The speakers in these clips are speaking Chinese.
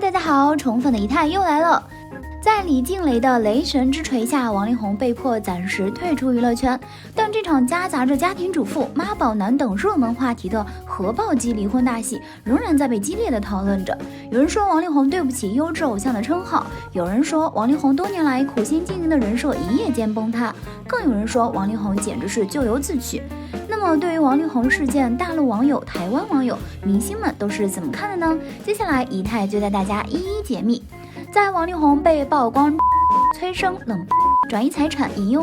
大家好，宠粉的仪态又来了。在李静蕾的雷神之锤下，王力宏被迫暂时退出娱乐圈，但这场夹杂着家庭主妇、妈宝男等热门话题的核爆级离婚大戏，仍然在被激烈的讨论着。有人说王力宏对不起优质偶像的称号，有人说王力宏多年来苦心经营的人设一夜间崩塌，更有人说王力宏简直是咎由自取。那么对于王力宏事件，大陆网友、台湾网友、明星们都是怎么看的呢？接下来仪态就带大家一一解密。在王力宏被曝光催生冷转移财产引诱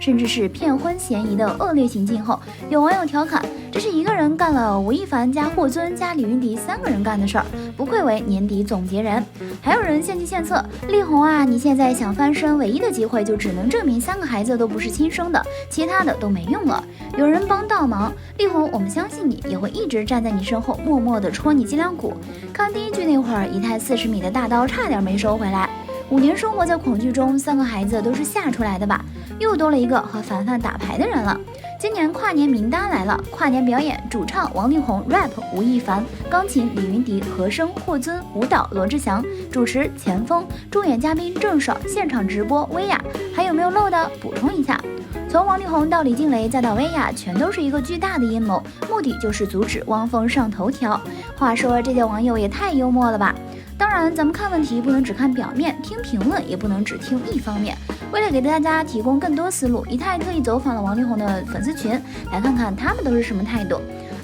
甚至是骗婚嫌疑的恶劣行径后，有网友调侃，这是一个人干了吴亦凡加霍尊加李云迪3个人干的事儿，不愧为年底总结人。还有人献计献策，力宏啊，你现在想翻身唯一的机会就只能证明3个孩子都不是亲生的，其他的都没用了。有人帮倒忙，力宏我们相信你，也会一直站在你身后默默的戳你脊梁骨。看第一句那会儿，一台40米的大刀差点没收回来。5年生活在恐惧中，3个孩子都是吓出来的吧？又多了一个和凡凡打牌的人了。今年跨年名单来了，跨年表演主唱王力宏 rap 吴亦凡，钢琴李云迪，和声霍尊，舞蹈罗志祥，主持钱枫，助演嘉宾郑爽，现场直播薇娅。还有没有漏的？补充一下，从王力宏到李静蕾再到薇娅，全都是一个巨大的阴谋，目的就是阻止汪峰上头条。话说这些网友也太幽默了吧。当然咱们看问题不能只看表面，听评论也不能只听一方面。为了给大家提供更多思路，仪态特意走访了王力宏的粉丝群，来看看他们都是什么态度。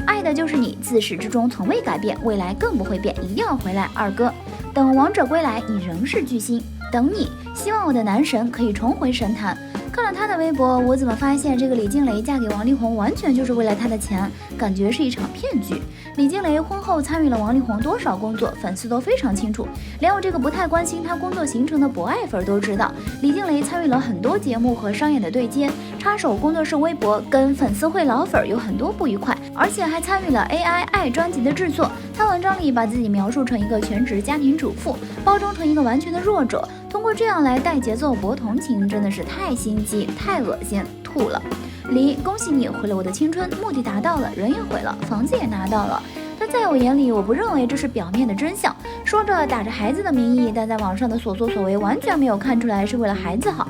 爱的就是你，自始至终从未改变，未来更不会变，一定要回来，二哥。等王者归来，你仍是巨星，等你。希望我的男神可以重回神坛。看了他的微博，我怎么发现这个李静蕾嫁给王力宏完全就是为了他的钱，感觉是一场骗局。李静蕾婚后参与了王力宏多少工作，粉丝都非常清楚，连我这个不太关心他工作行程的博爱粉都知道，李静蕾参与了很多节目和商演的对接，插手工作室微博，跟粉丝会老粉有很多不愉快，而且还参与了 AI 爱专辑的制作。他文章里把自己描述成一个全职家庭主妇，包装成一个完全的弱者，通过这样来带节奏博同情，真的是太心机太恶心，吐了。李，恭喜你毁了我的青春，目的达到了，人也毁了，房子也拿到了。但在我眼里，我不认为这是表面的真相，说着打着孩子的名义，但在网上的所作所为完全没有看出来是为了孩子好。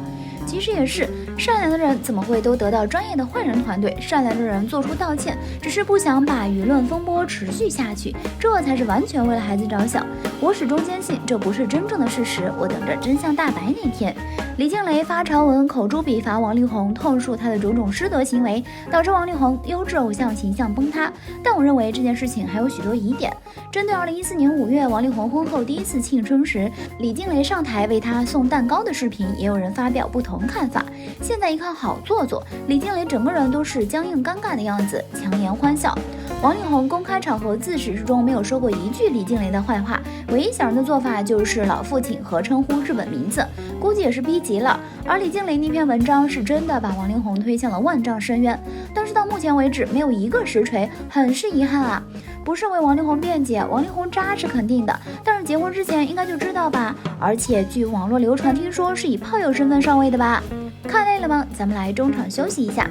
其实也是，善良的人怎么会都得到专业的坏人团队？善良的人做出道歉，只是不想把舆论风波持续下去，这才是完全为了孩子着想。我始终坚信这不是真正的事实，我等着真相大白那天。李静蕾发长文口诛笔伐王力宏，痛述他的种种失德行为，导致王力宏优质偶像形象崩塌。但我认为这件事情还有许多疑点。针对2014年5月王力宏婚后第一次庆生时，李静蕾上台为他送蛋糕的视频，也有人发表不同看法。现在一看好做作，李静蕾整个人都是僵硬尴尬的样子，强颜欢笑。王力宏公开场合自始至终没有说过一句李静蕾的坏话，唯一想人的做法就是老父亲和称呼日本名字，估计也是逼急了。而李静蕾那篇文章是真的把王力宏推向了万丈深渊，但是到目前为止没有一个实锤，很是遗憾啊。不是为王力宏辩解，王力宏渣是肯定的，但是结婚之前应该就知道吧，而且据网络流传，听说是以炮友身份上位的吧。看累了吗？咱们来中场休息一下。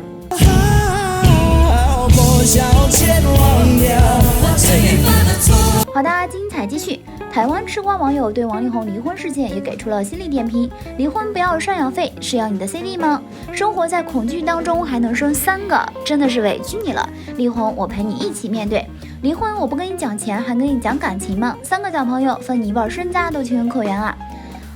好的，精彩继续。台湾吃瓜网友对王力宏离婚事件也给出了犀利点评：离婚不要赡养费，是要你的 CD 吗？生活在恐惧当中还能生3个，真的是委屈你了。力宏，我陪你一起面对。离婚我不跟你讲钱，还跟你讲感情吗？3个小朋友分你一半身家都情有可原啊。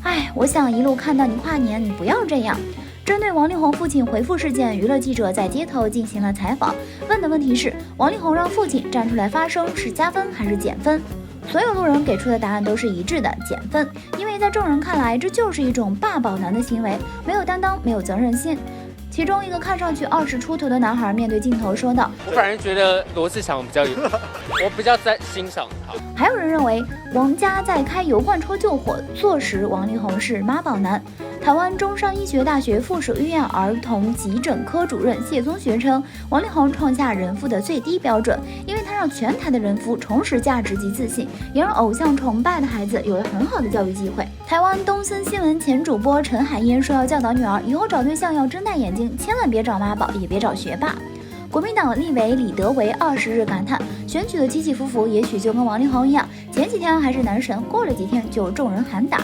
哎，我想一路看到你跨年，你不要这样。针对王力宏父亲回复事件，娱乐记者在街头进行了采访，问的问题是：王力宏让父亲站出来发声是加分还是减分？所有路人给出的答案都是一致的，减分。因为在众人看来，这就是一种爸宝男的行为，没有担当，没有责任心。其中一个看上去20出头的男孩面对镜头说道：“我反而觉得罗志祥比较有，我比较在欣赏他。”还有人认为王家在开油罐车救火，坐实王力宏是妈宝男。台湾中山医学大学附属医院儿童急诊科主任谢宗学称，王力宏创下人夫的最低标准，因为他让全台的人夫重拾价值及自信，也让偶像崇拜的孩子有了很好的教育机会。台湾东森新闻前主播陈海嫣说要教导女儿，以后找对象要睁大眼睛，千万别找妈宝，也别找学霸。国民党立委李德维20日感叹，选举的起起伏伏也许就跟王力宏一样，前几天还是男神，过了几天就众人喊打。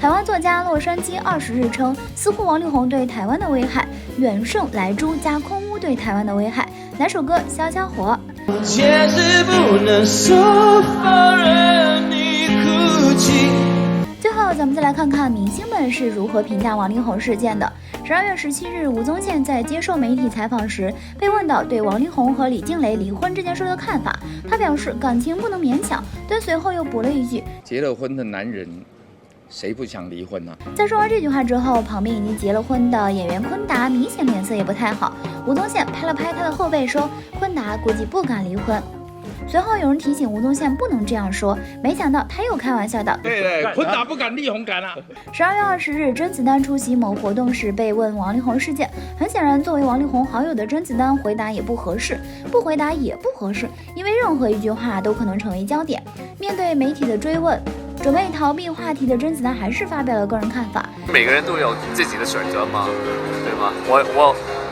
台湾作家洛杉矶20日称，似乎王力宏对台湾的危害远胜莱猪加空污对台湾的危害。来首歌消消火。前世不能说放任你哭泣。最后，咱们再来看看明星们是如何评价王力宏事件的。12月17日，吴宗宪在接受媒体采访时被问到对王力宏和李静蕾离婚这件事的看法，他表示感情不能勉强，但随后又补了一句：结了婚的男人谁不想离婚呢？在说完这句话之后，旁边已经结了婚的演员昆达明显脸色也不太好。吴宗宪拍了拍他的后背说，昆达估计不敢离婚。随后有人提醒吴宗宪不能这样说，没想到他又开玩笑道：对，昆达不敢，力宏敢啊。12月20日，甄子丹出席某活动时被问王力宏事件，很显然作为王力宏好友的甄子丹回答也不合适，不回答也不合适，因为任何一句话都可能成为焦点。面对媒体的追问，准备逃避话题的甄子丹还是发表了个人看法。每个人都有自己的选择嘛，对吗？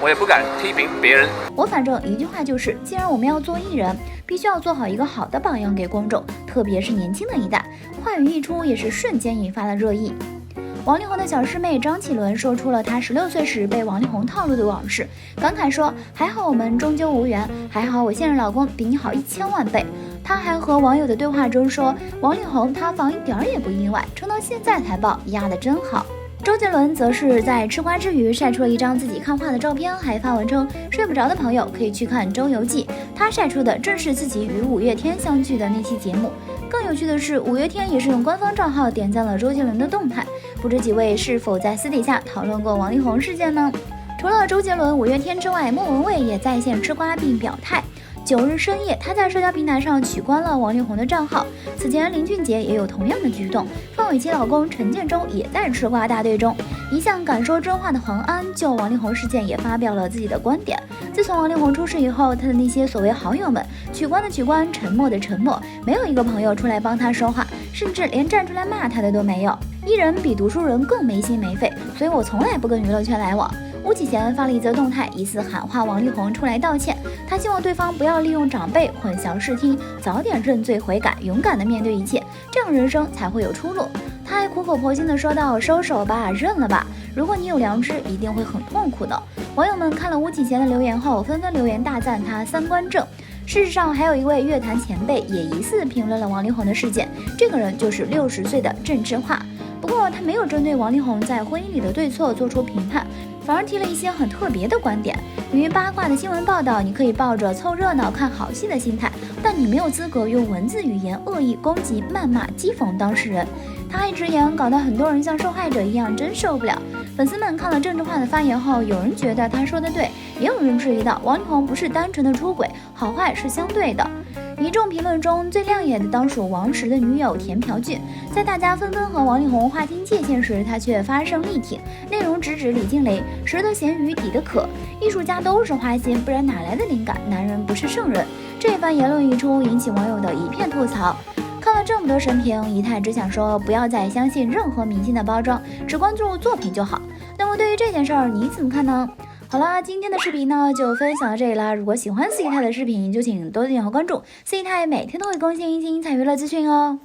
我也不敢批评别人。我反正一句话就是，既然我们要做艺人，必须要做好一个好的榜样给公众，特别是年轻的一代。话语一出，也是瞬间引发了热议。王力宏的小师妹张启伦说出了她16岁时被王力宏套路的往事，感慨说：“还好我们终究无缘，还好我现任老公比你好1000万倍。”她还和网友的对话中说：“王力宏塌房一点也不意外，撑到现在才爆，压得真好。”周杰伦则是在吃瓜之余晒出了一张自己看画的照片，还发文称睡不着的朋友可以去看《周游记》，他晒出的正是自己与五月天相聚的那期节目。更有趣的是，五月天也是用官方账号点赞了周杰伦的动态，不知几位是否在私底下讨论过王力宏事件呢？除了周杰伦、五月天之外，莫文蔚也在线吃瓜并表态。9日深夜，他在社交平台上取关了王力宏的账号。此前，林俊杰也有同样的举动。范玮琪老公陈建州也在吃瓜大队中。一向敢说真话的黄安就王力宏事件也发表了自己的观点。自从王力宏出事以后，他的那些所谓好友们，取关的取关，沉默的沉默，没有一个朋友出来帮他说话，甚至连站出来骂他的都没有。艺人比读书人更没心没肺，所以我从来不跟娱乐圈来往。巫启贤发了一则动态，疑似喊话王力宏出来道歉，他希望对方不要利用长辈混淆视听，早点认罪悔改，勇敢的面对一切，这样人生才会有出路。他还苦口婆心的说道：“收手吧，认了吧，如果你有良知，一定会很痛苦的。”网友们看了巫启贤的留言后，纷纷留言大赞他三观正。事实上，还有一位乐坛前辈也疑似评论了王力宏的事件，这个人就是60岁的郑智化。不过他没有针对王力宏在婚姻里的对错做出评判，反而提了一些很特别的观点。对于八卦的新闻报道，你可以抱着凑热闹看好戏的心态，但你没有资格用文字语言恶意攻击、谩骂、讥讽当事人。他还直言，搞得很多人像受害者一样，真受不了。粉丝们看了郑智化的发言后，有人觉得他说的对，也有人质疑到王力宏不是单纯的出轨，好坏是相对的。一众评论中最亮眼的当属王石的女友田朴珺，在大家纷纷和王力宏划清界限时，他却发声力挺，内容直指李静蕾，食得咸鱼抵得渴，艺术家都是花心，不然哪来的灵感？男人不是圣人。这番言论一出，引起网友的一片吐槽。看了这么多神评，仪态只想说，不要再相信任何明星的包装，只关注作品就好。那么对于这件事儿，你怎么看呢？好啦，今天的视频呢就分享到这里啦。如果喜欢四姨太的视频，就请多点和关注，四姨太每天都会更新精彩娱乐资讯哦。